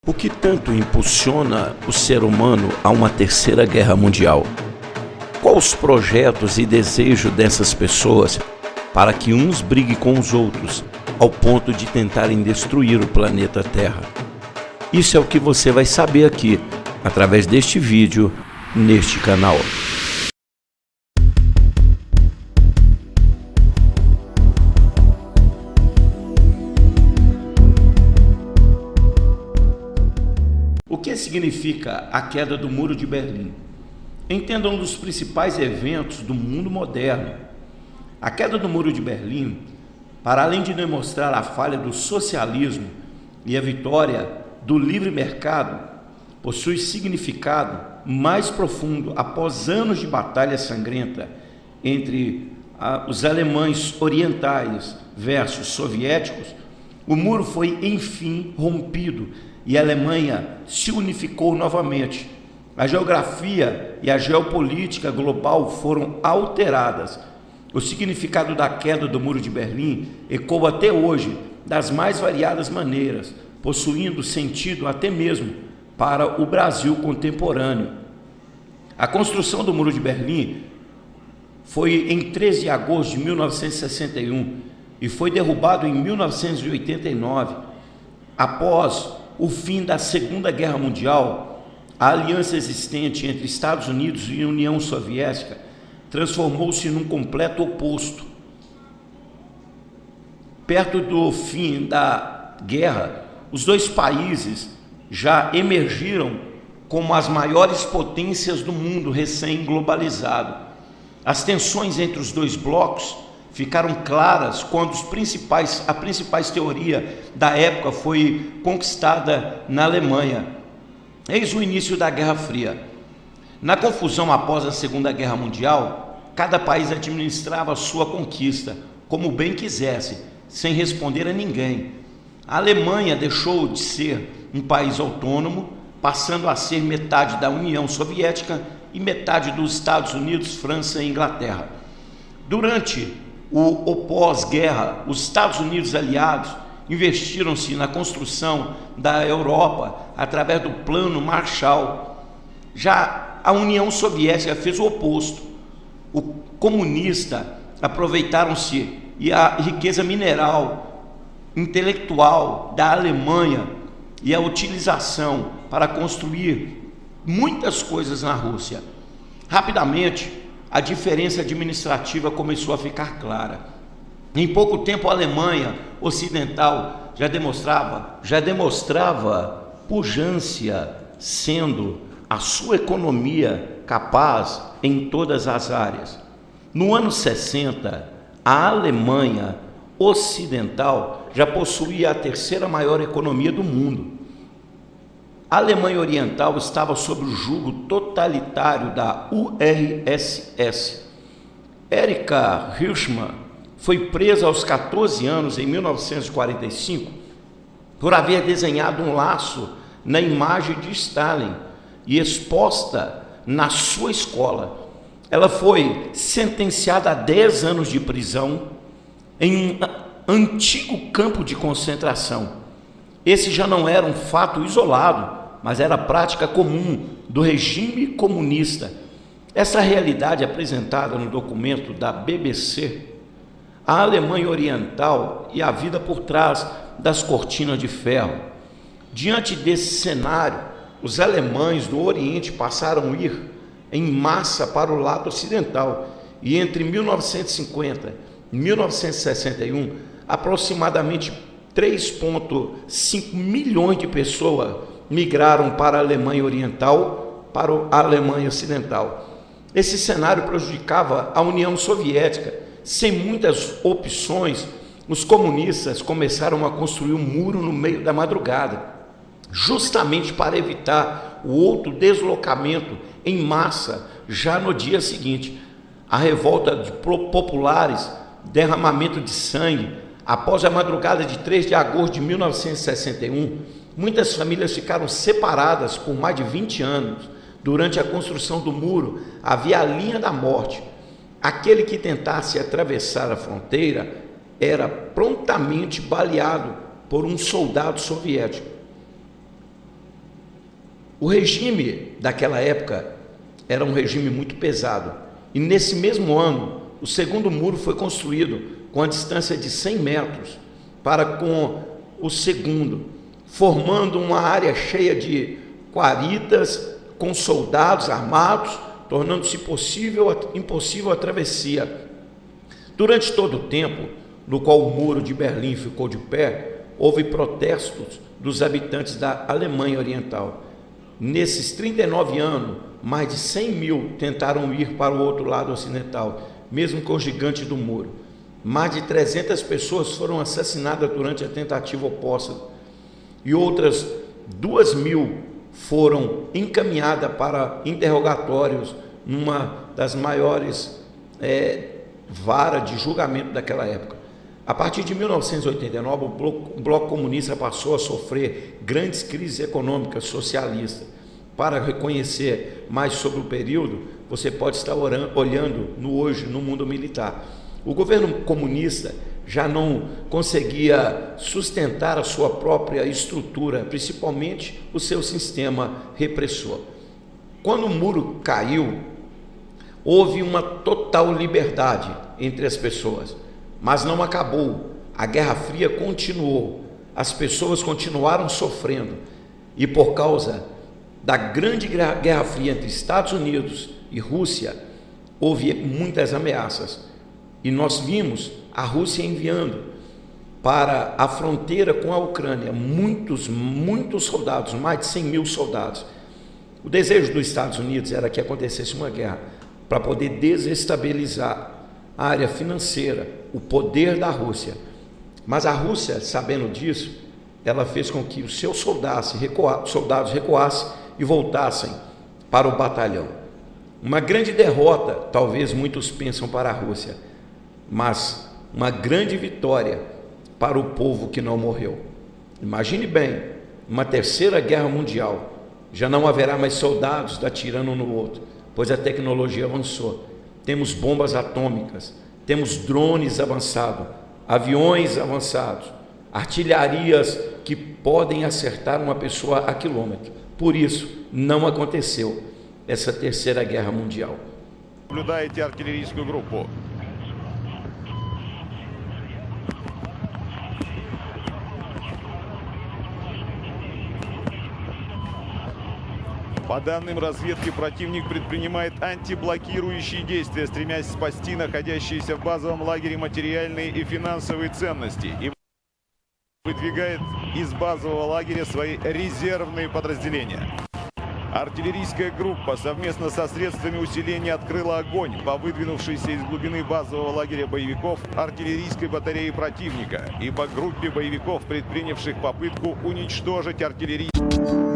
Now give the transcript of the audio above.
O que tanto impulsiona o ser humano a uma terceira guerra mundial? Quais os projetos e desejos dessas pessoas para que uns briguem com os outros, ao ponto de tentarem destruir o planeta Terra? Isso é o que você vai saber aqui, através deste vídeo, neste canal. O que significa a queda do Muro de Berlim? Entenda um dos principais eventos do mundo moderno. A queda do Muro de Berlim, para além de demonstrar a falha do socialismo e a vitória do livre mercado, possui significado mais profundo após anos de batalha sangrenta entre os alemães orientais versus soviéticos. O muro foi enfim rompido e a Alemanha se unificou novamente. A geografia e a geopolítica global foram alteradas. O significado da queda do Muro de Berlim ecoa até hoje das mais variadas maneiras, possuindo sentido até mesmo para o Brasil contemporâneo. A construção do Muro de Berlim foi em 13 de agosto de 1961 e foi derrubado em 1989. Após o fim da Segunda Guerra Mundial, a aliança existente entre Estados Unidos e União Soviética transformou-se num completo oposto. Perto do fim da guerra, os dois países já emergiram como as maiores potências do mundo recém-globalizado. As tensões entre os dois blocos ficaram claras quando a principal teoria da época foi conquistada na Alemanha. Eis o início da Guerra Fria. Na confusão após a Segunda Guerra Mundial, cada país administrava a sua conquista como bem quisesse, sem responder a ninguém. A Alemanha deixou de ser um país autônomo, passando a ser metade da União Soviética e metade dos Estados Unidos, França e Inglaterra. Durante o pós-guerra, os Estados Unidos aliados investiram-se na construção da Europa através do Plano Marshall. Já a União Soviética fez o oposto. O comunista aproveitaram-se e a riqueza mineral, intelectual da Alemanha e a utilização para construir muitas coisas na Rússia. Rapidamente, a diferença administrativa começou a ficar clara. Em pouco tempo, a Alemanha Ocidental já demonstrava pujança, sendo a sua economia capaz em todas as áreas. No ano 60, a Alemanha Ocidental já possuía a terceira maior economia do mundo. A Alemanha Oriental estava sob o jugo totalitário da URSS. Erika Hirschman foi presa aos 14 anos em 1945 por haver desenhado um laço na imagem de Stalin e exposta na sua escola. Ela foi sentenciada a 10 anos de prisão em um antigo campo de concentração. Esse já não era um fato isolado, mas era a prática comum do regime comunista. Essa realidade apresentada no documento da BBC, a Alemanha Oriental e a vida por trás das cortinas de ferro. Diante desse cenário, os alemães do Oriente passaram a ir em massa para o lado ocidental e entre 1950 e 1961, aproximadamente 3,5 milhões de pessoas migraram para a Alemanha Oriental, para a Alemanha Ocidental. Esse cenário prejudicava a União Soviética. Sem muitas opções, os comunistas começaram a construir um muro no meio da madrugada, justamente para evitar o outro deslocamento em massa já no dia seguinte. A revolta de populares, derramamento de sangue. Após a madrugada de 3 de agosto de 1961, muitas famílias ficaram separadas por mais de 20 anos. Durante a construção do muro, havia a linha da morte. Aquele que tentasse atravessar a fronteira era prontamente baleado por um soldado soviético. O regime daquela época era um regime muito pesado. E nesse mesmo ano, o segundo muro foi construído com a distância de 100 metros para com o segundo, formando uma área cheia de guaridas com soldados armados, tornando-se impossível a travessia. Durante todo o tempo no qual o muro de Berlim ficou de pé, houve protestos dos habitantes da Alemanha Oriental. Nesses 39 anos, mais de 100 mil tentaram ir para o outro lado ocidental, mesmo com o gigante do muro. Mais de 300 pessoas foram assassinadas durante a tentativa oposta e outras 2.000 foram encaminhadas para interrogatórios numa das maiores varas de julgamento daquela época. A partir de 1989, o Bloco Comunista passou a sofrer grandes crises econômicas socialistas. Para reconhecer mais sobre o período, você pode estar olhando hoje no mundo militar. O governo comunista já não conseguia sustentar a sua própria estrutura, principalmente o seu sistema repressor. Quando o muro caiu, houve uma total liberdade entre as pessoas, mas não acabou. A Guerra Fria continuou, as pessoas continuaram sofrendo, e por causa da grande Guerra Fria entre Estados Unidos e Rússia, houve muitas ameaças. E nós vimos a Rússia enviando para a fronteira com a Ucrânia muitos soldados, mais de 100 mil soldados. O desejo dos Estados Unidos era que acontecesse uma guerra para poder desestabilizar a área financeira, o poder da Rússia. Mas a Rússia, sabendo disso, ela fez com que os seus soldados recuassem e voltassem para o batalhão. Uma grande derrota, talvez muitos pensam, para a Rússia, mas uma grande vitória para o povo que não morreu. Imagine bem, uma terceira guerra mundial, já não haverá mais soldados atirando um no outro, pois a tecnologia avançou. Temos bombas atômicas, temos drones avançados, aviões avançados, artilharias que podem acertar uma pessoa a quilômetro. Por isso, não aconteceu essa terceira guerra mundial. Наблюдаете артиллерийскую группу. По данным разведки, противник предпринимает антиблокирующие действия, стремясь спасти находящиеся в базовом лагере материальные и финансовые ценности и выдвигает из базового лагеря свои резервные подразделения. Артиллерийская группа совместно со средствами усиления открыла огонь по выдвинувшейся из глубины базового лагеря боевиков артиллерийской батареи противника и по группе боевиков, предпринявших попытку уничтожить артиллерийскую...